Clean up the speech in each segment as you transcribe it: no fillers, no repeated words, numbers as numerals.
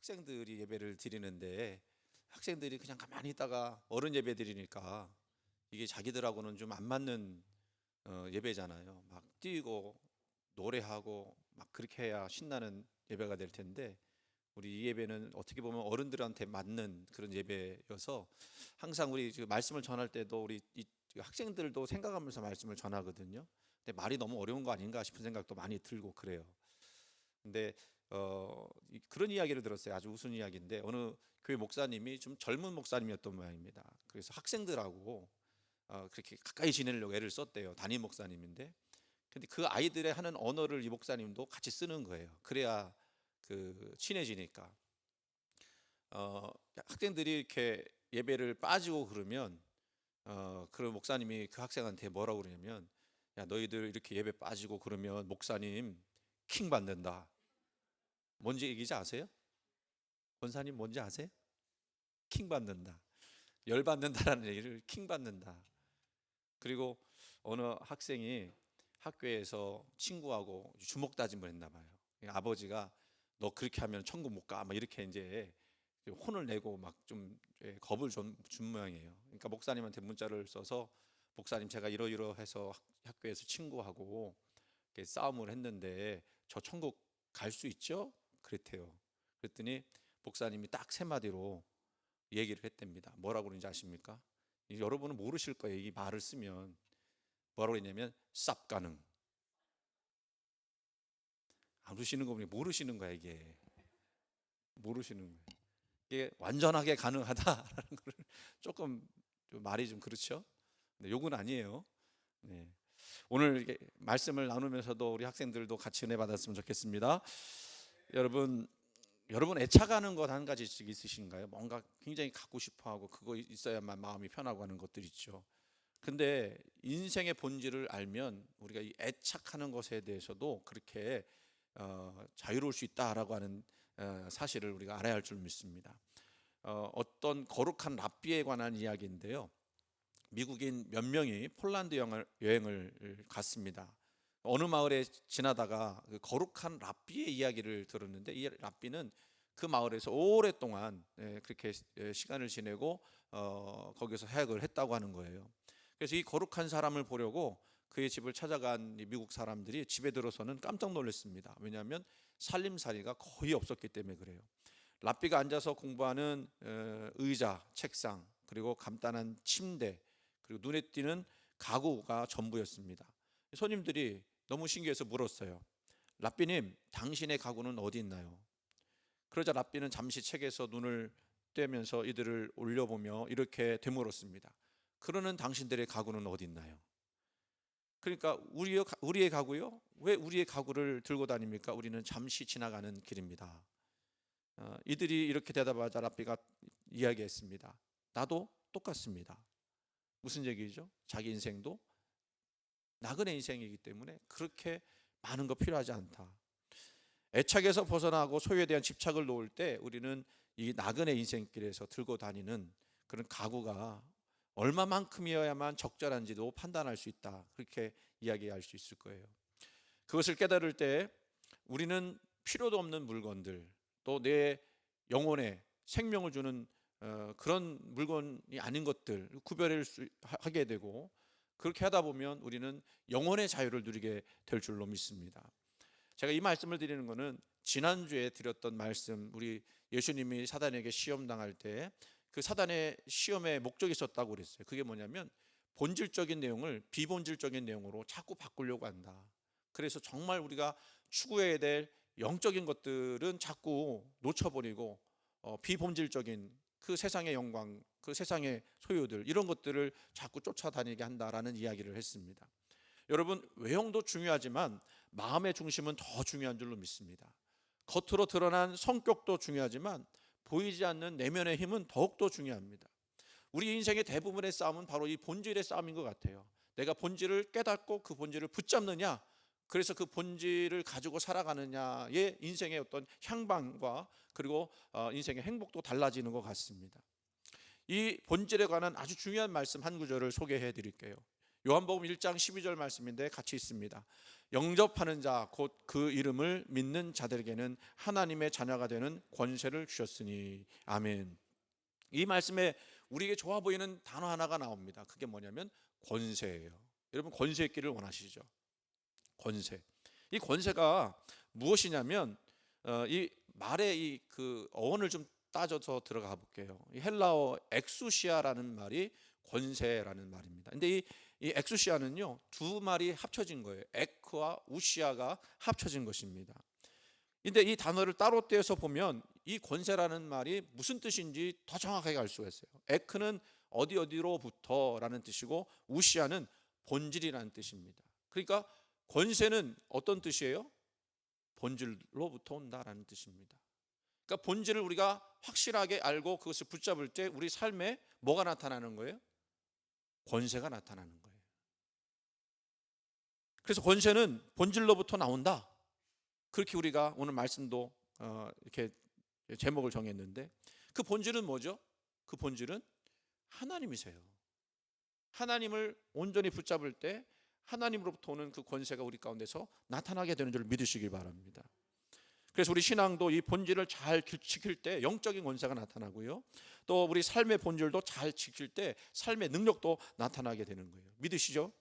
학생들이 예배를 드리는데 학생들이 그냥 가만히 있다가 어른 예배 드리니까 이게 자기들하고는 좀 안 맞는 예배잖아요. 막 뛰고 노래하고 막 그렇게 해야 신나는 예배가 될 텐데 우리 이 예배는 어떻게 보면 어른들한테 맞는 그런 예배여서 항상 우리 말씀을 전할 때도 우리 이 학생들도 생각하면서 말씀을 전하거든요. 근데 말이 너무 어려운 거 아닌가 싶은 생각도 많이 들고 그래요. 근데 그런 이야기를 들었어요. 아주 우스운 이야기인데 어느 교회 목사님이 좀 젊은 목사님이었던 모양입니다. 그래서 학생들하고 그렇게 가까이 지내려고 애를 썼대요. 담임 목사님인데, 근데 그 아이들의 하는 언어를 이 목사님도 같이 쓰는 거예요. 그래야 그 친해지니까. 학생들이 이렇게 예배를 빠지고 그러면 그 목사님이 그 학생한테 뭐라고 그러냐면, 야 너희들 이렇게 예배 빠지고 그러면 목사님 킹 받는다. 뭔지 얘기지 아세요? 권사님 뭔지 아세요? 킹 받는다. 열 받는다라는 얘기를 킹 받는다. 그리고 어느 학생이 학교에서 친구하고 주먹 다짐을 했나 봐요. 아버지가 너 그렇게 하면 천국 못 가. 막 이렇게 이제 혼을 내고 막 좀 겁을 준 모양이에요. 그러니까 목사님한테 문자를 써서 목사님 제가 이러이러해서 학교에서 친구하고 이렇게 싸움을 했는데 저 천국 갈 수 있죠? 그랬대요. 그랬더니 목사님이 딱 세 마디로 얘기를 했답니다. 뭐라고 그러는지 아십니까? 여러분은 모르실 거예요. 이 말을 쓰면 뭐라고 했냐면 쌉 가능. 안 우시는 거 보니 모르시는 거야 이게. 모르시는 거예요. 이게 완전하게 가능하다라는 걸 조금 좀 말이 좀 그렇죠. 근데 욕은 아니에요. 네. 오늘 말씀을 나누면서도 우리 학생들도 같이 은혜 받았으면 좋겠습니다. 여러분 애착하는 것 한 가지씩 있으신가요? 뭔가 굉장히 갖고 싶어하고 그거 있어야만 마음이 편하고 하는 것들 있죠. 근데 인생의 본질을 알면 우리가 이 애착하는 것에 대해서도 그렇게 자유로울 수 있다라고 하는 사실을 우리가 알아야 할 줄 믿습니다. 어떤 거룩한 랍비에 관한 이야기인데요. 미국인 몇 명이 폴란드 여행을 갔습니다. 어느 마을에 지나다가 그 거룩한 랍비의 이야기를 들었는데, 이 랍비는 그 마을에서 오랫동안 그렇게 시간을 지내고 거기서 사역을 했다고 하는 거예요. 그래서 이 거룩한 사람을 보려고 그의 집을 찾아간 미국 사람들이 집에 들어서는 깜짝 놀랐습니다. 왜냐하면 살림살이가 거의 없었기 때문에 그래요. 랍비가 앉아서 공부하는 의자, 책상, 그리고 간단한 침대, 그리고 눈에 띄는 가구가 전부였습니다. 손님들이 너무 신기해서 물었어요. 랍비님, 당신의 가구는 어디 있나요? 그러자 랍비는 잠시 책에서 눈을 떼면서 이들을 올려보며 이렇게 되물었습니다. 그러는 당신들의 가구는 어디 있나요? 그러니까 우리의 가구요? 왜 우리의 가구를 들고 다닙니까? 우리는 잠시 지나가는 길입니다. 이들이 이렇게 대답하자 랍비가 이야기했습니다. 나도 똑같습니다. 무슨 얘기죠? 자기 인생도 나그네 인생이기 때문에 그렇게 많은 거 필요하지 않다. 애착에서 벗어나고 소유에 대한 집착을 놓을 때 우리는 이 나그네 인생길에서 들고 다니는 그런 가구가 얼마만큼이어야만 적절한지도 판단할 수 있다. 그렇게 이야기할 수 있을 거예요. 그것을 깨달을 때 우리는 필요도 없는 물건들, 또 내 영혼에 생명을 주는 그런 물건이 아닌 것들 구별을 하게 되고, 그렇게 하다 보면 우리는 영혼의 자유를 누리게 될 줄로 믿습니다. 제가 이 말씀을 드리는 것은 지난주에 드렸던 말씀, 우리 예수님이 사단에게 시험 당할 때 그 사단의 시험의 목적이 있었다고 그랬어요. 그게 뭐냐면 본질적인 내용을 비본질적인 내용으로 자꾸 바꾸려고 한다. 그래서 정말 우리가 추구해야 될 영적인 것들은 자꾸 놓쳐버리고 비본질적인 그 세상의 영광, 그 세상의 소유들, 이런 것들을 자꾸 쫓아다니게 한다라는 이야기를 했습니다. 여러분, 외형도 중요하지만 마음의 중심은 더 중요한 줄로 믿습니다. 겉으로 드러난 성격도 중요하지만 보이지 않는 내면의 힘은 더욱더 중요합니다. 우리 인생의 대부분의 싸움은 바로 이 본질의 싸움인 것 같아요. 내가 본질을 깨닫고 그 본질을 붙잡느냐, 그래서 그 본질을 가지고 살아가느냐의 인생의 어떤 향방과 그리고 인생의 행복도 달라지는 것 같습니다. 이 본질에 관한 아주 중요한 말씀 한 구절을 소개해 드릴게요. 요한복음 1장 12절 말씀인데 같이 있습니다. 영접하는 자 곧 그 이름을 믿는 자들에게는 하나님의 자녀가 되는 권세를 주셨으니. 아멘. 이 말씀에 우리에게 좋아 보이는 단어 하나가 나옵니다. 그게 뭐냐면 권세예요. 여러분, 권세 있기를 원하시죠? 권세. 이 권세가 무엇이냐면 이 말의 이 그 어원을 좀 따져서 들어가 볼게요. 이 헬라어 엑수시아라는 말이 권세라는 말입니다. 근데 이 엑수시아는요, 두 말이 합쳐진 거예요. 에크와 우시아가 합쳐진 것입니다. 근데 이 단어를 따로 떼서 보면 이 권세라는 말이 무슨 뜻인지 더 정확하게 알 수가 있어요. 에크는 어디 어디로부터라는 뜻이고 우시아는 본질이라는 뜻입니다. 그러니까 권세는 어떤 뜻이에요? 본질로부터 온다라는 뜻입니다. 그러니까 본질을 우리가 확실하게 알고 그것을 붙잡을 때 우리 삶에 뭐가 나타나는 거예요? 권세가 나타나는 거예요. 그래서 권세는 본질로부터 나온다. 그렇게 우리가 오늘 말씀도 이렇게 제목을 정했는데, 그 본질은 뭐죠? 그 본질은 하나님이세요. 하나님을 온전히 붙잡을 때 하나님으로부터 오는 그 권세가 우리 가운데서 나타나게 되는 줄 믿으시길 바랍니다. 그래서 우리 신앙도 이 본질을 잘 지킬 때 영적인 권세가 나타나고요, 또 우리 삶의 본질도 잘 지킬 때 삶의 능력도 나타나게 되는 거예요. 믿으시죠?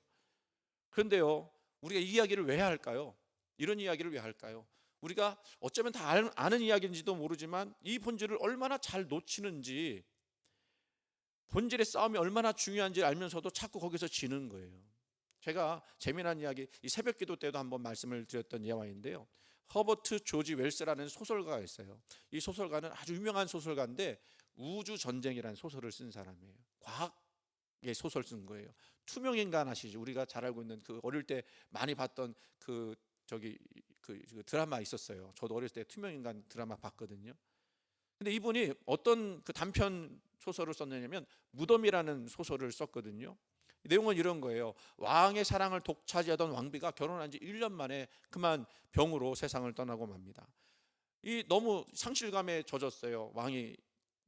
그런데요, 우리가 이 이야기를 왜 할까요? 이런 이야기를 왜 할까요? 우리가 어쩌면 다 아는 이야기인지도 모르지만 이 본질을 얼마나 잘 놓치는지, 본질의 싸움이 얼마나 중요한지 알면서도 자꾸 거기서 지는 거예요. 제가 재미난 이야기, 이 새벽기도 때도 한번 말씀을 드렸던 이야기인데요, 허버트 조지 웰스라는 소설가가 있어요. 이 소설가는 아주 유명한 소설가인데 우주전쟁이라는 소설을 쓴 사람이에요. 과학의 소설 쓴 거예요. 투명인간 아시죠? 우리가 잘 알고 있는 그 어릴 때 많이 봤던 그 드라마 있었어요. 저도 어렸을 때 투명인간 드라마 봤거든요. 근데 이분이 어떤 그 단편 소설을 썼느냐면 무덤이라는 소설을 썼거든요. 내용은 이런 거예요. 왕의 사랑을 독차지하던 왕비가 결혼한 지 1년 만에 그만 병으로 세상을 떠나고 맙니다. 이 너무 상실감에 젖었어요. 왕이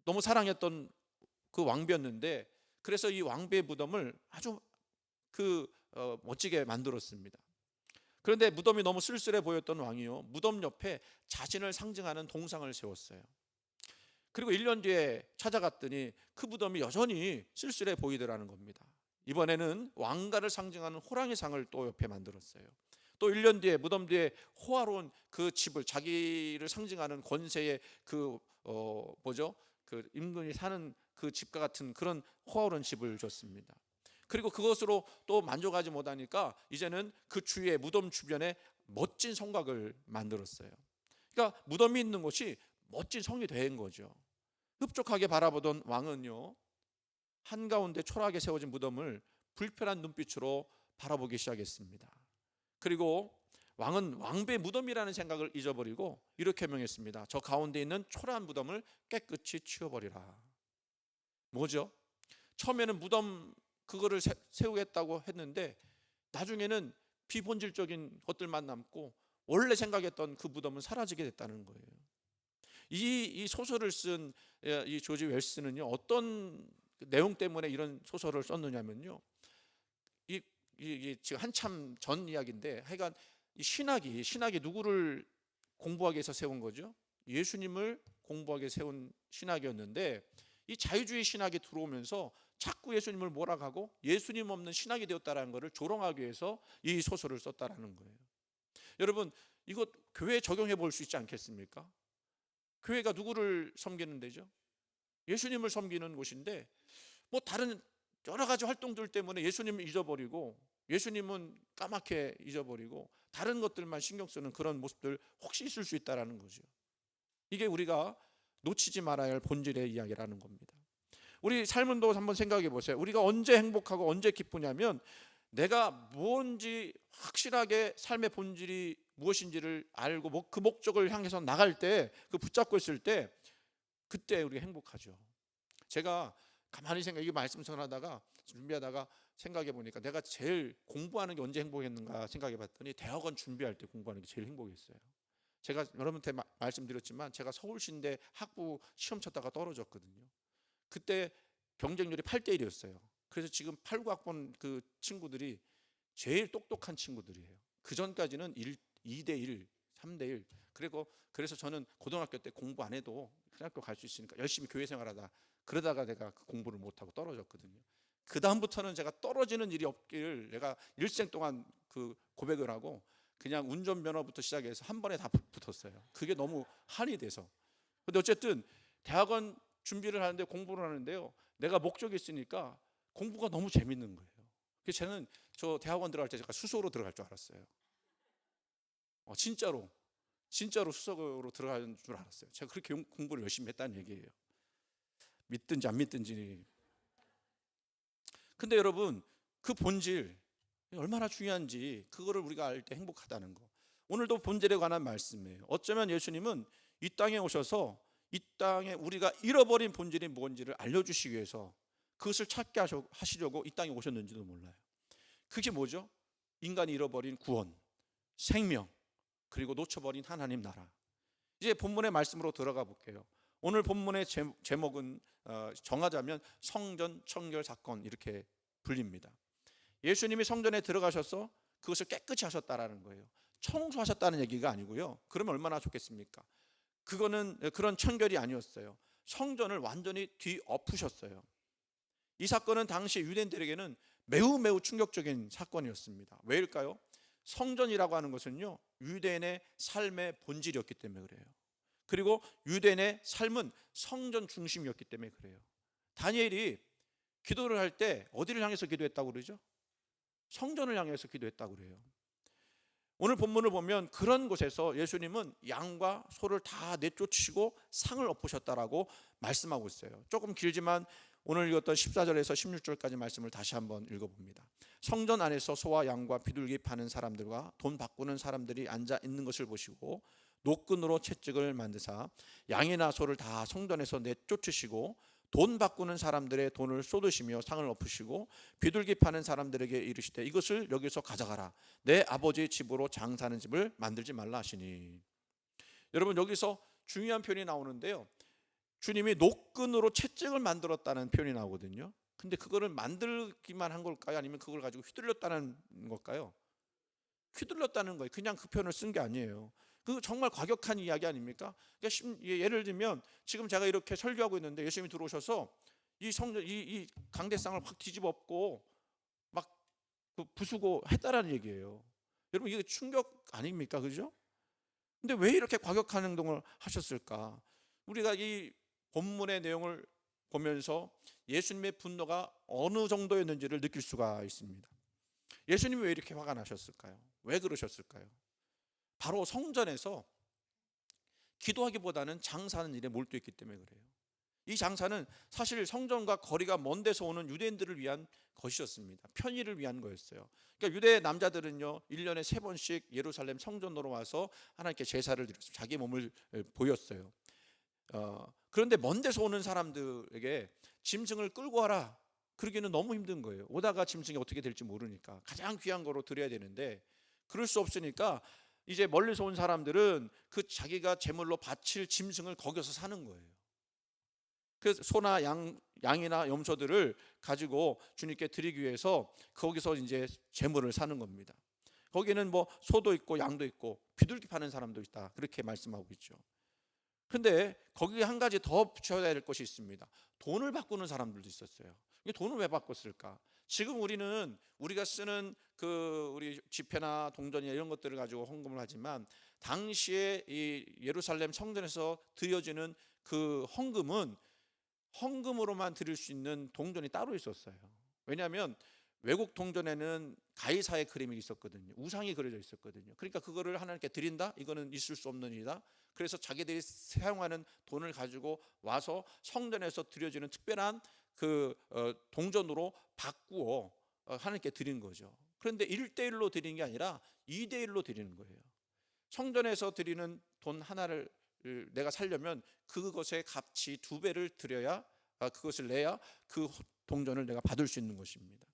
너무 사랑했던 그 왕비였는데, 그래서 이 왕비의 무덤을 아주 멋지게 만들었습니다. 그런데 무덤이 너무 쓸쓸해 보였던 왕이요, 무덤 옆에 자신을 상징하는 동상을 세웠어요. 그리고 1년 뒤에 찾아갔더니 그 무덤이 여전히 쓸쓸해 보이더라는 겁니다. 이번에는 왕가를 상징하는 호랑이 상을 또 옆에 만들었어요. 또 1년 뒤에 무덤 뒤에 호화로운 그 집을, 자기를 상징하는 권세의 그 임금이 사는 그 집과 같은 그런 호화로운 집을 줬습니다. 그리고 그것으로 또 만족하지 못하니까 이제는 그 주위에, 무덤 주변에 멋진 성곽을 만들었어요. 그러니까 무덤이 있는 곳이 멋진 성이 된 거죠. 흡족하게 바라보던 왕은요, 한가운데 초라하게 세워진 무덤을 불편한 눈빛으로 바라보기 시작했습니다. 그리고 왕은 왕비의 무덤이라는 생각을 잊어버리고 이렇게 명했습니다. 저 가운데 있는 초라한 무덤을 깨끗이 치워버리라. 뭐죠? 처음에는 무덤 그거를 세우겠다고 했는데 나중에는 비본질적인 것들만 남고 원래 생각했던 그 무덤은 사라지게 됐다는 거예요. 이 소설을 쓴 이 조지 웰스는요, 어떤 내용 때문에 이런 소설을 썼느냐면요, 이 지금 한참 전 이야기인데, 하여간 이 신학이 누구를 공부하기 위해서 세운 거죠? 예수님을 공부하기 위해서 세운 신학이었는데, 이 자유주의 신학이 들어오면서 자꾸 예수님을 몰아가고 예수님 없는 신학이 되었다는 것을 조롱하기 위해서 이 소설을 썼다라는 거예요. 여러분, 이거 교회에 적용해 볼 수 있지 않겠습니까? 교회가 누구를 섬기는 데죠? 예수님을 섬기는 곳인데, 뭐 다른 여러 가지 활동들 때문에 예수님을 잊어버리고, 예수님은 까맣게 잊어버리고 다른 것들만 신경 쓰는 그런 모습들 혹시 있을 수 있다라는 거죠. 이게 우리가 놓치지 말아야 할 본질의 이야기라는 겁니다. 우리 삶은도 한번 생각해 보세요. 우리가 언제 행복하고 언제 기쁘냐면, 내가 뭔지 확실하게 삶의 본질이 무엇인지를 알고 그 목적을 향해서 나갈 때, 그 붙잡고 있을 때, 그때 우리가 행복하죠. 제가 가만히 이게 말씀 전하다가 준비하다가 생각해 보니까 내가 제일 공부하는 게 언제 행복했는가 생각해 봤더니 대학원 준비할 때 공부하는 게 제일 행복했어요. 제가 여러분한테 말씀드렸지만 제가 서울시인대 학부 시험 쳤다가 떨어졌거든요. 그때 경쟁률이 8대1이었어요. 그래서 지금 89학번 그 친구들이 제일 똑똑한 친구들이에요. 그 전까지는 2대1, 3대1. 그래서 저는 고등학교 때 공부 안 해도 학교 갈 수 있으니까 열심히 교회 생활하다 그러다가 내가 그 공부를 못하고 떨어졌거든요. 그 다음부터는 제가 떨어지는 일이 없길 내가 일생 동안 그 고백을 하고 그냥 운전면허부터 시작해서 한 번에 다 붙었어요. 그게 너무 한이 돼서. 근데 어쨌든 대학원 준비를 하는데 공부를 하는데요, 내가 목적이 있으니까 공부가 너무 재밌는 거예요. 그래서 저는 저 대학원 들어갈 때 제가 수석으로 들어갈 줄 알았어요. 진짜로 수석으로 들어가는 줄 알았어요. 제가 그렇게 공부를 열심히 했다는 얘기예요. 믿든지 안 믿든지. 근데 여러분, 그 본질 얼마나 중요한지 그거를 우리가 알 때 행복하다는 거. 오늘도 본질에 관한 말씀이에요. 어쩌면 예수님은 이 땅에 오셔서 이 땅에 우리가 잃어버린 본질이 뭔지를 알려주시기 위해서 그것을 찾게 하시려고 이 땅에 오셨는지도 몰라요. 그게 뭐죠? 인간이 잃어버린 구원, 생명, 그리고 놓쳐버린 하나님 나라. 이제 본문의 말씀으로 들어가 볼게요. 오늘 본문의 제목은 정하자면 성전 청결 사건 이렇게 불립니다. 예수님이 성전에 들어가셔서 그것을 깨끗이 하셨다라는 거예요. 청소하셨다는 얘기가 아니고요. 그러면 얼마나 좋겠습니까? 그거는 그런 청결이 아니었어요. 성전을 완전히 뒤엎으셨어요. 이 사건은 당시 유대인들에게는 매우 충격적인 사건이었습니다. 왜일까요? 성전이라고 하는 것은요, 유대인의 삶의 본질이었기 때문에 그래요. 그리고 유대인의 삶은 성전 중심이었기 때문에 그래요. 다니엘이 기도를 할 때 어디를 향해서 기도했다고 그러죠? 성전을 향해서 기도했다고 그래요. 오늘 본문을 보면 그런 곳에서 예수님은 양과 소를 다 내쫓으시고 상을 엎으셨다라고 말씀하고 있어요. 조금 길지만 오늘 읽었던 14절에서 16절까지 말씀을 다시 한번 읽어봅니다. 성전 안에서 소와 양과 비둘기 파는 사람들과 돈 바꾸는 사람들이 앉아 있는 것을 보시고 노끈으로 채찍을 만드사 양이나 소를 다 성전에서 내쫓으시고 돈 바꾸는 사람들의 돈을 쏟으시며 상을 엎으시고 비둘기 파는 사람들에게 이르시되 이것을 여기서 가져가라. 내 아버지의 집으로 장사하는 집을 만들지 말라 하시니. 여러분, 여기서 중요한 표현이 나오는데요, 주님이 노끈으로 채찍을 만들었다는 표현이 나오거든요. 근데 그거를 만들기만 한 걸까요? 아니면 그걸 가지고 휘둘렸다는 걸까요? 휘둘렀다는 거예요. 그냥 그 표현을 쓴 게 아니에요. 그 정말 과격한 이야기 아닙니까? 그러니까 예를 들면 지금 제가 이렇게 설교하고 있는데 예수님이 들어오셔서 이 성전 이 강대상을 확 뒤집어엎고 막 부수고 했다라는 얘기예요. 여러분, 이게 충격 아닙니까? 그죠? 근데 왜 이렇게 과격한 행동을 하셨을까? 우리가 이 본문의 내용을 보면서 예수님의 분노가 어느 정도였는지를 느낄 수가 있습니다. 예수님이 왜 이렇게 화가 나셨을까요? 왜 그러셨을까요? 바로 성전에서 기도하기보다는 장사하는 일에 몰두했기 때문에 그래요. 이 장사는 사실 성전과 거리가 먼 데서 오는 유대인들을 위한 것이었습니다. 편의를 위한 거였어요. 그러니까 유대 남자들은요, 1년에 3번씩 예루살렘 성전으로 와서 하나님께 제사를 드렸어요. 자기 몸을 보였어요. 그런데 먼 데서 오는 사람들에게 짐승을 끌고 와라, 그러기는 너무 힘든 거예요. 오다가 짐승이 어떻게 될지 모르니까 가장 귀한 거로 드려야 되는데 그럴 수 없으니까 이제 멀리서 온 사람들은 그 자기가 제물로 바칠 짐승을 거기서 사는 거예요. 그래서 소나 양이나 염소들을 가지고 주님께 드리기 위해서 거기서 이제 제물을 사는 겁니다. 거기는 뭐 소도 있고 양도 있고 비둘기 파는 사람도 있다, 그렇게 말씀하고 있죠. 근데 거기에 한 가지 더 붙여야 될 것이 있습니다. 돈을 바꾸는 사람들도 있었어요. 이게 돈을 왜 바꿨을까? 지금 우리가 쓰는 우리 지폐나 동전이나 이런 것들을 가지고 헌금을 하지만 당시에 이 예루살렘 성전에서 드려지는 그 헌금은 헌금으로만 드릴 수 있는 동전이 따로 있었어요. 왜냐하면 외국 동전에는 가이사의 그림이 있었거든요. 우상이 그려져 있었거든요. 그러니까 그거를 하나님께 드린다? 이거는 있을 수 없는 일이다. 그래서 자기들이 사용하는 돈을 가지고 와서 성전에서 드려지는 특별한 동전으로 바꾸어 하나님께 드린 거죠. 그런데 1대1로 드리는 게 아니라 2대1로 드리는 거예요. 성전에서 드리는 돈 하나를 내가 살려면 그것의 값이 2배를 드려야, 그것을 내야 그 동전을 내가 받을 수 있는 것입니다.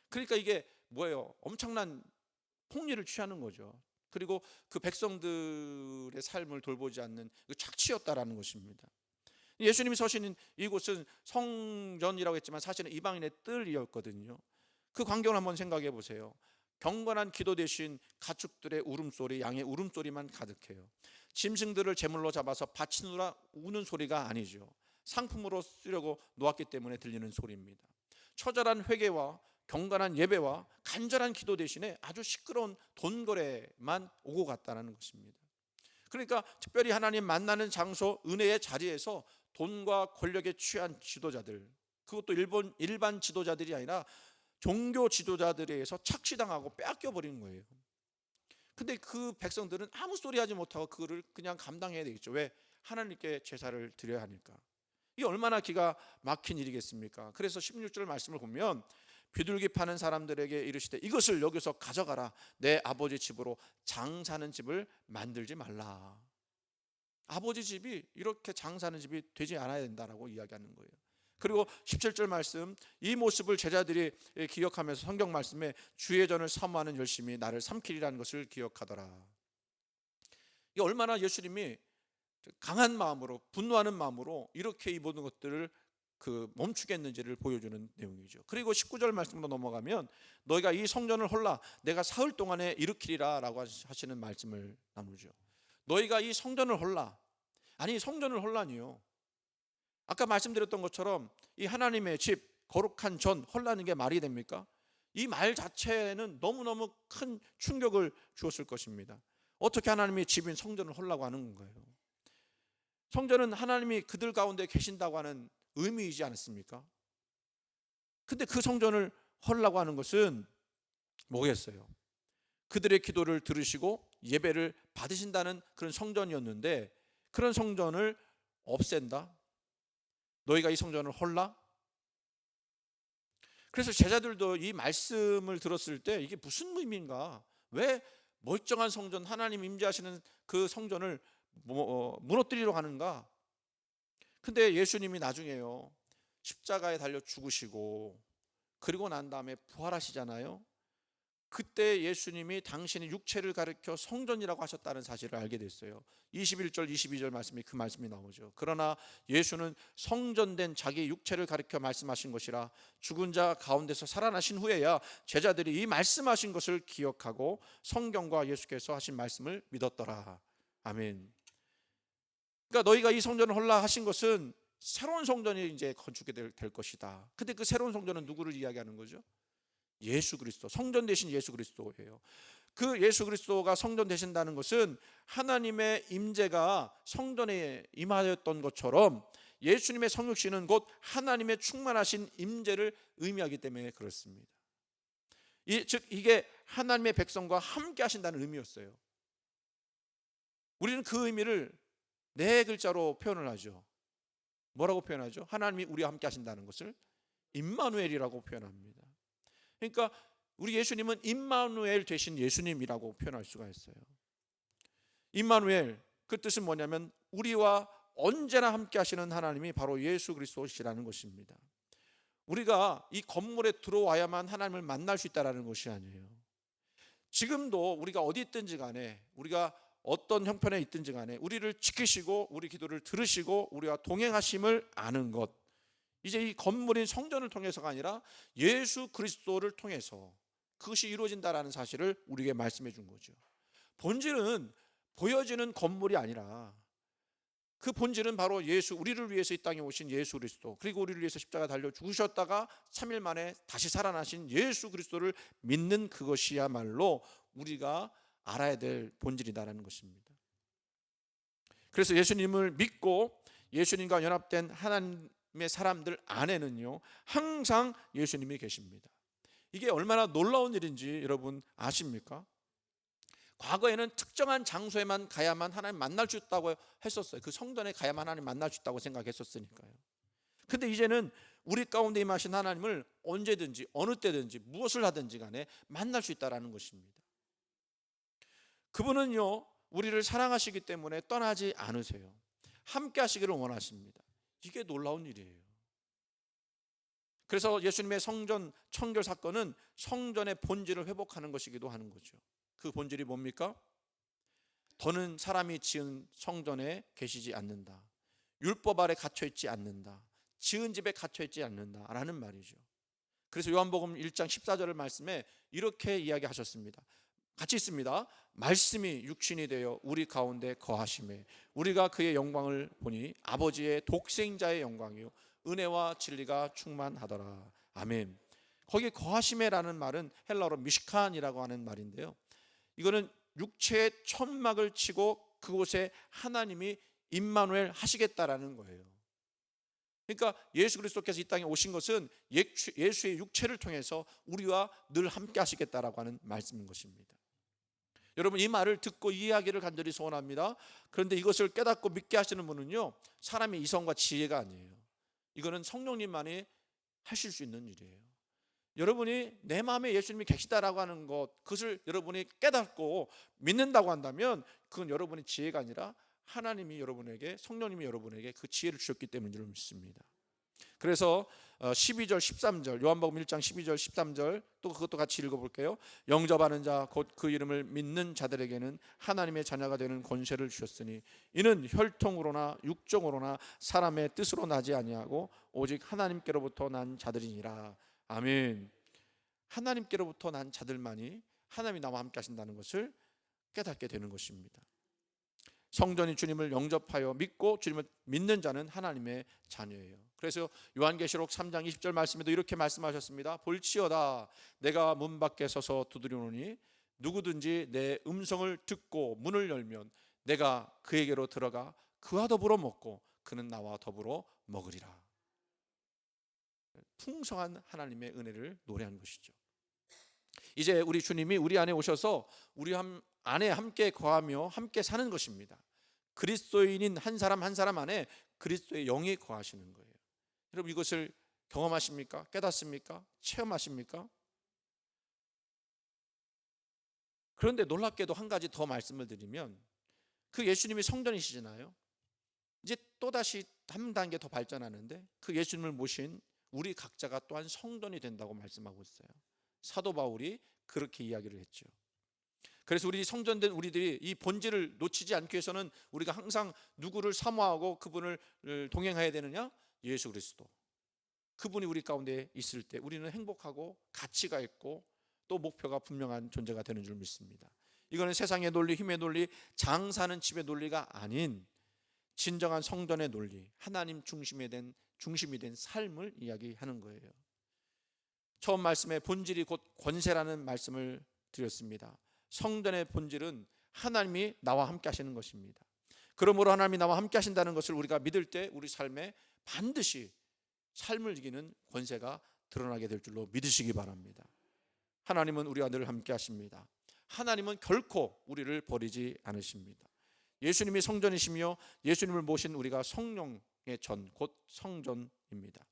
그러니까 이게 뭐예요? 엄청난 폭리를 취하는 거죠. 그리고 그 백성들의 삶을 돌보지 않는 착취였다라는 것입니다. 예수님이 서신 이곳은 성전이라고 했지만 사실은 이방인의 뜰이었거든요. 그 광경을 한번 생각해 보세요. 경건한 기도 대신 가축들의 울음소리, 양의 울음소리만 가득해요. 짐승들을 제물로 잡아서 바치느라 우는 소리가 아니죠. 상품으로 쓰려고 놓았기 때문에 들리는 소리입니다. 처절한 회개와 경건한 예배와 간절한 기도 대신에 아주 시끄러운 돈거래만 오고 갔다는 것입니다. 그러니까 특별히 하나님 만나는 장소, 은혜의 자리에서 돈과 권력에 취한 지도자들, 그것도 일반 지도자들이 아니라 종교 지도자들에 의해서 착취당하고 빼앗겨버리는 거예요. 근데 그 백성들은 아무 소리 하지 못하고 그거를 그냥 감당해야 되겠죠. 왜? 하나님께 제사를 드려야 하니까. 이게 얼마나 기가 막힌 일이겠습니까? 그래서 16절 말씀을 보면 비둘기 파는 사람들에게 이르시되 이것을 여기서 가져가라. 내 아버지 집으로 장사하는 집을 만들지 말라. 아버지 집이 이렇게 장사하는 집이 되지 않아야 된다라고 이야기하는 거예요. 그리고 17절 말씀, 이 모습을 제자들이 기억하면서 성경 말씀에 주의 전을 사모하는 열심이 나를 삼키리라는 것을 기억하더라. 이게 얼마나 예수님이 강한 마음으로, 분노하는 마음으로 이렇게 이 모든 것들을 멈추겠는지를 보여주는 내용이죠. 그리고 19절 말씀으로 넘어가면 너희가 이 성전을 홀라 내가 사흘 동안에 일으키리라 라고 하시는 말씀을 나누죠. 너희가 이 성전을 홀라, 아니 성전을 홀라니요, 아까 말씀드렸던 것처럼 이 하나님의 집, 거룩한 전 홀라는 게 말이 됩니까? 이 말 자체는 너무너무 큰 충격을 주었을 것입니다. 어떻게 하나님의 집인 성전을 홀라고 하는 건가요? 성전은 하나님이 그들 가운데 계신다고 하는 의미이지 않습니까? 근데 그 성전을 헐라고 하는 것은 뭐겠어요? 그들의 기도를 들으시고 예배를 받으신다는 그런 성전이었는데 그런 성전을 없앤다? 너희가 이 성전을 헐라? 그래서 제자들도 이 말씀을 들었을 때 이게 무슨 의미인가? 왜 멀쩡한 성전, 하나님 임재하시는 그 성전을 무너뜨리러 가는가? 근데 예수님이 나중에요, 십자가에 달려 죽으시고 그리고 난 다음에 부활하시잖아요. 그때 예수님이 당신의 육체를 가리켜 성전이라고 하셨다는 사실을 알게 됐어요. 21절 22절 말씀이 그 말씀이 나오죠. 그러나 예수는 성전된 자기 육체를 가리켜 말씀하신 것이라 죽은 자 가운데서 살아나신 후에야 제자들이 이 말씀하신 것을 기억하고 성경과 예수께서 하신 말씀을 믿었더라. 아멘. 그러니까 너희가 이 성전을 헐라 하신 것은 새로운 성전이 이제 건축이 될 것이다. 근데 그 새로운 성전은 누구를 이야기하는 거죠? 예수 그리스도, 성전 대신 예수 그리스도예요. 그 예수 그리스도가 성전 되신다는 것은 하나님의 임재가 성전에 임하였던 것처럼 예수님의 성육신은 곧 하나님의 충만하신 임재를 의미하기 때문에 그렇습니다. 즉 이게 하나님의 백성과 함께 하신다는 의미였어요. 우리는 그 의미를 네 글자로 표현을 하죠. 뭐라고 표현하죠? 하나님이 우리와 함께 하신다는 것을 임마누엘이라고 표현합니다. 그러니까 우리 예수님은 임마누엘 되신 예수님이라고 표현할 수가 있어요. 임마누엘, 그 뜻은 뭐냐면 우리와 언제나 함께 하시는 하나님이 바로 예수 그리스도시라는 것입니다. 우리가 이 건물에 들어와야만 하나님을 만날 수 있다는 것이 아니에요. 지금도 우리가 어디 있든지 간에, 우리가 어떤 형편에 있든지 간에 우리를 지키시고 우리 기도를 들으시고 우리와 동행하심을 아는 것, 이제 이 건물인 성전을 통해서가 아니라 예수 그리스도를 통해서 그것이 이루어진다라는 사실을 우리에게 말씀해 준 거죠. 본질은 보여지는 건물이 아니라 그 본질은 바로 우리를 위해서 이 땅에 오신 예수 그리스도, 그리고 우리를 위해서 십자가 달려 죽으셨다가 3일 만에 다시 살아나신 예수 그리스도를 믿는 그것이야말로 우리가 알아야 될 본질이다라는 것입니다. 그래서 예수님을 믿고 예수님과 연합된 하나님의 사람들 안에는요 항상 예수님이 계십니다. 이게 얼마나 놀라운 일인지 여러분 아십니까? 과거에는 특정한 장소에만 가야만 하나님 만날 수 있다고 했었어요. 그 성전에 가야만 하나님 만날 수 있다고 생각했었으니까요. 근데 이제는 우리 가운데 임하신 하나님을 언제든지 어느 때든지 무엇을 하든지 간에 만날 수 있다는 것입니다. 그분은요 우리를 사랑하시기 때문에 떠나지 않으세요. 함께 하시기를 원하십니다. 이게 놀라운 일이에요. 그래서 예수님의 성전 청결 사건은 성전의 본질을 회복하는 것이기도 하는 거죠. 그 본질이 뭡니까? 더는 사람이 지은 성전에 계시지 않는다. 율법 아래 갇혀 있지 않는다. 지은 집에 갇혀 있지 않는다라는 말이죠. 그래서 요한복음 1장 14절 말씀에 이렇게 이야기하셨습니다. 같이 있습니다. 말씀이 육신이 되어 우리 가운데 거하심에 우리가 그의 영광을 보니 아버지의 독생자의 영광이요 은혜와 진리가 충만하더라. 아멘. 거기에 거하심에라는 말은 헬라어로 미시칸이라고 하는 말인데요, 이거는 육체의 천막을 치고 그곳에 하나님이 임마누엘 하시겠다라는 거예요. 그러니까 예수 그리스도께서 이 땅에 오신 것은 예수의 육체를 통해서 우리와 늘 함께 하시겠다라고 하는 말씀인 것입니다. 여러분, 이 말을 듣고 이해하기를 간절히 소원합니다. 그런데 이것을 깨닫고 믿게 하시는 분은요, 사람의 이성과 지혜가 아니에요. 이거는 성령님만이 하실 수 있는 일이에요. 여러분이 내 마음에 예수님이 계시다라고 하는 것, 그것을 여러분이 깨닫고 믿는다고 한다면 그건 여러분의 지혜가 아니라 하나님이 여러분에게, 성령님이 여러분에게 그 지혜를 주셨기 때문인 줄 믿습니다. 그래서 12절 13절 요한복음 1장 12절 13절 또 그것도 같이 읽어볼게요. 영접하는 자 곧 그 이름을 믿는 자들에게는 하나님의 자녀가 되는 권세를 주셨으니 이는 혈통으로나 육정으로나 사람의 뜻으로 나지 아니하고 오직 하나님께로부터 난 자들이니라. 아멘. 하나님께로부터 난 자들만이 하나님이 나와 함께 하신다는 것을 깨닫게 되는 것입니다. 성전이 주님을 영접하여 믿고 주님을 믿는 자는 하나님의 자녀예요. 그래서 요한계시록 3장 20절 말씀에도 이렇게 말씀하셨습니다. 볼지어다 내가 문 밖에 서서 두드리노니 누구든지 내 음성을 듣고 문을 열면 내가 그에게로 들어가 그와 더불어 먹고 그는 나와 더불어 먹으리라. 풍성한 하나님의 은혜를 노래한 것이죠. 이제 우리 주님이 우리 안에 오셔서 우리 안에 함께 거하며 함께 사는 것입니다. 그리스도인인 한 사람 한 사람 안에 그리스도의 영이 거하시는 거예요. 여러분, 이것을 경험하십니까? 깨닫습니까? 체험하십니까? 그런데 놀랍게도 한 가지 더 말씀을 드리면, 그 예수님이 성전이시잖아요. 이제 또다시 한 단계 더 발전하는데 그 예수님을 모신 우리 각자가 또한 성전이 된다고 말씀하고 있어요. 사도 바울이 그렇게 이야기를 했죠. 그래서 우리 성전된 우리들이 이 본질을 놓치지 않기 위해서는 우리가 항상 누구를 사모하고 그분을 동행해야 되느냐? 예수 그리스도. 그분이 우리 가운데 있을 때 우리는 행복하고 가치가 있고 또 목표가 분명한 존재가 되는 줄 믿습니다. 이거는 세상의 논리, 힘의 논리, 장사는 집의 논리가 아닌 진정한 성전의 논리, 하나님 중심이 된 삶을 이야기하는 거예요. 처음 말씀에 본질이 곧 권세라는 말씀을 드렸습니다. 성전의 본질은 하나님이 나와 함께 하시는 것입니다. 그러므로 하나님이 나와 함께 하신다는 것을 우리가 믿을 때 우리 삶에 반드시 삶을 이기는 권세가 드러나게 될 줄로 믿으시기 바랍니다. 하나님은 우리와 늘 함께 하십니다. 하나님은 결코 우리를 버리지 않으십니다. 예수님이 성전이시며 예수님을 모신 우리가 성령의 전, 곧 성전입니다.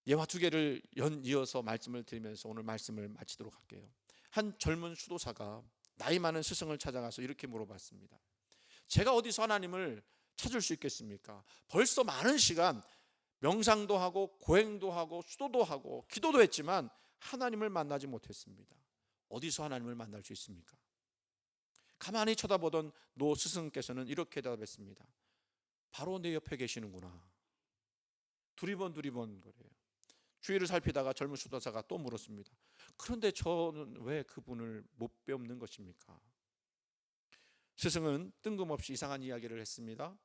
예화 두 개를 이어서 말씀을 드리면서 오늘 말씀을 마치도록 할게요. 한 젊은 수도사가 나이 많은 스승을 찾아가서 이렇게 물어봤습니다. 제가 어디서 하나님을 찾을 수 있겠습니까? 벌써 많은 시간 명상도 하고 고행도 하고 수도도 하고 기도도 했지만 하나님을 만나지 못했습니다. 어디서 하나님을 만날 수 있습니까? 가만히 쳐다보던 노 스승께서는 이렇게 대답했습니다. 바로 내 옆에 계시는구나. 두리번 거래요. 주위를 살피다가 젊은 수도사가 또 물었습니다. 그런데 저는 왜 그분을 못 뵙는 것입니까? 스승은 뜬금없이 이상한 이야기를 했습니다.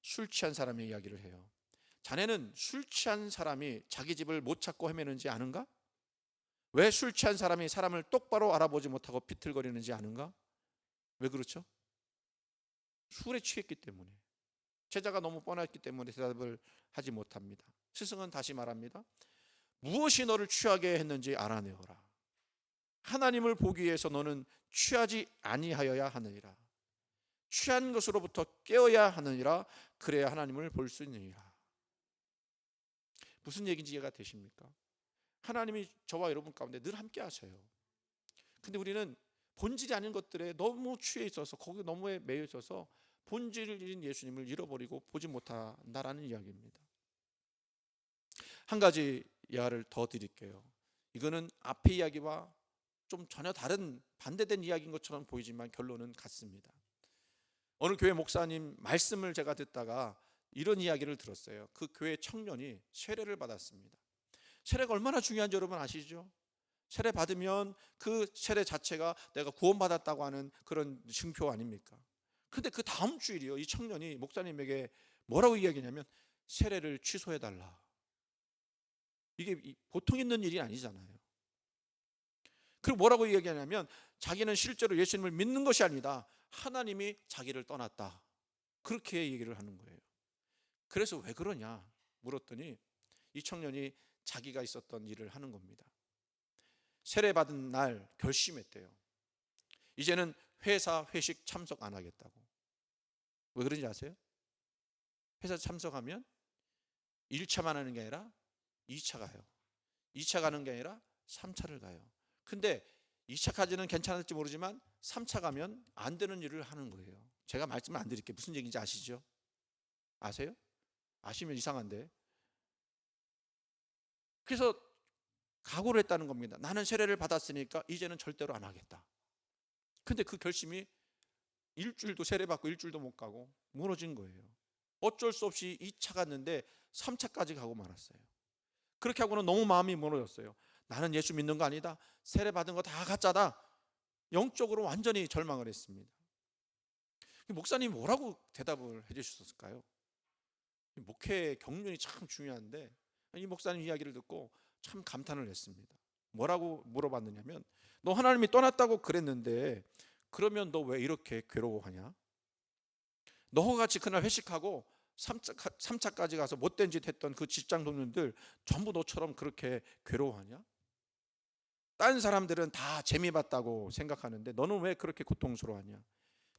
술 취한 사람의 이야기를 해요. 자네는 술 취한 사람이 자기 집을 못 찾고 헤매는지 아는가? 왜 술 취한 사람이 사람을 똑바로 알아보지 못하고 비틀거리는지 아는가? 왜 그렇죠? 술에 취했기 때문에. 제자가 너무 뻔했기 때문에 대답을 하지 못합니다. 스승은 다시 말합니다. 무엇이 너를 취하게 했는지 알아내어라. 하나님을 보기 위해서 너는 취하지 아니하여야 하느니라. 취한 것으로부터 깨어야 하느니라. 그래야 하나님을 볼 수 있느니라. 무슨 얘기인지 이해가 되십니까? 하나님이 저와 여러분 가운데 늘 함께 하세요. 근데 우리는 본질이 아닌 것들에 너무 취해 있어서 거기에 너무 매여 있어서 본질인 예수님을 잃어버리고 보지 못한다라는 이야기입니다. 한 가지 예화를 더 드릴게요. 이거는 앞의 이야기와 좀 전혀 다른 반대된 이야기인 것처럼 보이지만 결론은 같습니다. 어느 교회 목사님 말씀을 제가 듣다가 이런 이야기를 들었어요. 그 교회 청년이 세례를 받았습니다. 세례가 얼마나 중요한지 여러분 아시죠? 세례 받으면 그 세례 자체가 내가 구원받았다고 하는 그런 증표 아닙니까? 근데 그 다음 주일이요, 이 청년이 목사님에게 뭐라고 이야기냐면 세례를 취소해달라. 이게 보통 있는 일이 아니잖아요. 그리고 뭐라고 이야기하냐면 자기는 실제로 예수님을 믿는 것이 아니다, 하나님이 자기를 떠났다, 그렇게 얘기를 하는 거예요. 그래서 왜 그러냐 물었더니 이 청년이 자기가 있었던 일을 하는 겁니다. 세례 받은 날 결심했대요. 이제는 회사 회식 참석 안 하겠다고. 왜 그런지 아세요? 회사 참석하면 1차만 하는 게 아니라 2차 가요. 2차 가는 게 아니라 3차를 가요. 근데 2차까지는 괜찮을지 모르지만 3차 가면 안 되는 일을 하는 거예요. 제가 말씀을 안 드릴게요. 무슨 얘기인지 아시죠? 아세요? 아시면 이상한데. 그래서 각오를 했다는 겁니다. 나는 세례를 받았으니까 이제는 절대로 안 하겠다. 근데 그 결심이 일주일도 세례 받고 일주일도 못 가고 무너진 거예요. 어쩔 수 없이 2차 갔는데 3차까지 가고 말았어요. 그렇게 하고는 너무 마음이 무너졌어요. 나는 예수 믿는 거 아니다, 세례 받은 거 다 가짜다, 영적으로 완전히 절망을 했습니다. 목사님이 뭐라고 대답을 해주셨을까요? 목회 경륜이 참 중요한데 이 목사님 이야기를 듣고 참 감탄을 했습니다. 뭐라고 물어봤느냐면, 너 하나님이 떠났다고 그랬는데 그러면 너 왜 이렇게 괴로워하냐? 너와 같이 그날 회식하고 3차까지 가서 못된 짓 했던 그 직장 동료들 전부 너처럼 그렇게 괴로워하냐? 다른 사람들은 다 재미 봤다고 생각하는데 너는 왜 그렇게 고통스러워하냐?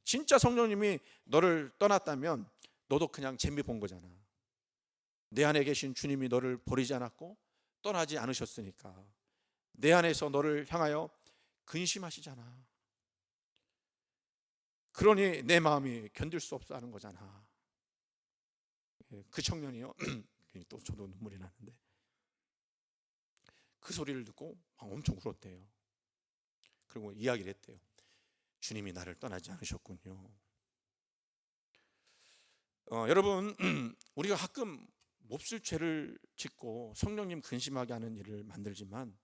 진짜 성령님이 너를 떠났다면 너도 그냥 재미 본 거잖아. 내 안에 계신 주님이 너를 버리지 않았고 떠나지 않으셨으니까 내 안에서 너를 향하여 근심하시잖아. 그러니 내 마음이 견딜 수 없어 하는 거잖아. 그 청년이요, 또 저도 눈물이 나는데 그 소리를 듣고 엄청 울었대요. 그리고 이야기를 했대요. 주님이 나를 떠나지 않으셨군요. 여러분, 우리가 가끔 몹쓸 죄를 짓고 성령님 근심하게 하는 일을 만들지만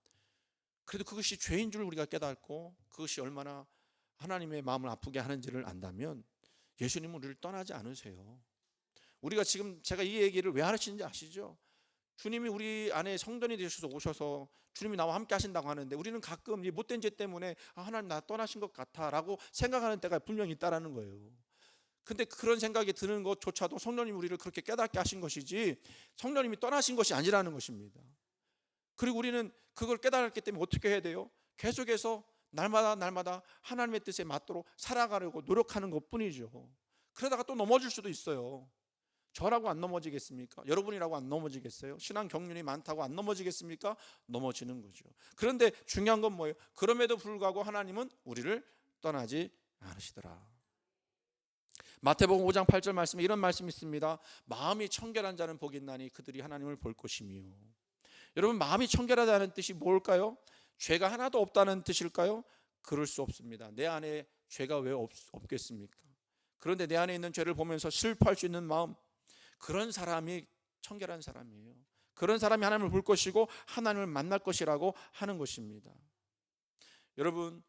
그래도 그것이 죄인 줄 우리가 깨닫고 그것이 얼마나 하나님의 마음을 아프게 하는지를 안다면 예수님은 우리를 떠나지 않으세요. 우리가 지금 제가 이 얘기를 왜 하시는지 아시죠? 주님이 우리 안에 성전이 되셔서 오셔서 주님이 나와 함께 하신다고 하는데 우리는 가끔 이 못된 죄 때문에 하나님 나 떠나신 것 같아 라고 생각하는 때가 분명히 있다라는 거예요. 근데 그런 생각이 드는 것조차도 성령님이 우리를 그렇게 깨닫게 하신 것이지 성령님이 떠나신 것이 아니라는 것입니다. 그리고 우리는 그걸 깨달았기 때문에 어떻게 해야 돼요? 계속해서 날마다 하나님의 뜻에 맞도록 살아가려고 노력하는 것뿐이죠. 그러다가 또 넘어질 수도 있어요. 저라고 안 넘어지겠습니까? 여러분이라고 안 넘어지겠어요? 신앙 경륜이 많다고 안 넘어지겠습니까? 넘어지는 거죠. 그런데 중요한 건 뭐예요? 그럼에도 불구하고 하나님은 우리를 떠나지 않으시더라. 마태복음 5장 8절 말씀에 이런 말씀이 있습니다. 마음이 청결한 자는 복이 있나니 그들이 하나님을 볼 것이며. 여러분, 마음이 청결하다는 뜻이 뭘까요? 죄가 하나도 없다는 뜻일까요? 그럴 수 없습니다. 내 안에 죄가 왜 없겠습니까? 그런데 내 안에 있는 죄를 보면서 슬퍼할 수 있는 마음, 그런 사람이 청결한 사람이에요. 그런 사람이 하나님을 볼 것이고 하나님을 만날 것이라고 하는 것입니다. 여러분,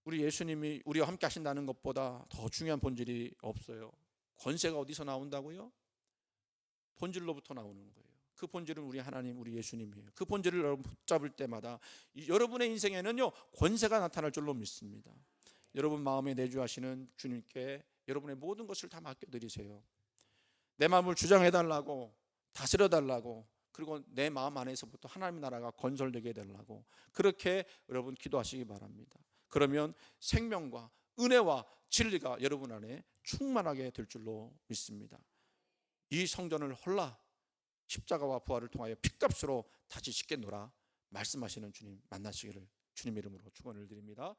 우리 예수님이 우리와 함께 하신다는 것보다 더 중요한 본질이 없어요. 권세가 어디서 나온다고요? 본질로부터 나오는 거예요. 그 본질은 우리 하나님, 우리 예수님이에요. 그 본질을 여러분 붙잡을 때마다 여러분의 인생에는요 권세가 나타날 줄로 믿습니다. 여러분 마음에 내주하시는 주님께 여러분의 모든 것을 다 맡겨드리세요. 내 마음을 주장해달라고, 다스려달라고, 그리고 내 마음 안에서부터 하나님의 나라가 건설되게 해달라고 그렇게 여러분 기도하시기 바랍니다. 그러면 생명과 은혜와 진리가 여러분 안에 충만하게 될 줄로 믿습니다. 이 성전을 홀라 십자가와 부활을 통하여 핏값으로 다시 짓겠노라 말씀하시는 주님 만나시기를 주님의 이름으로 축원을 드립니다.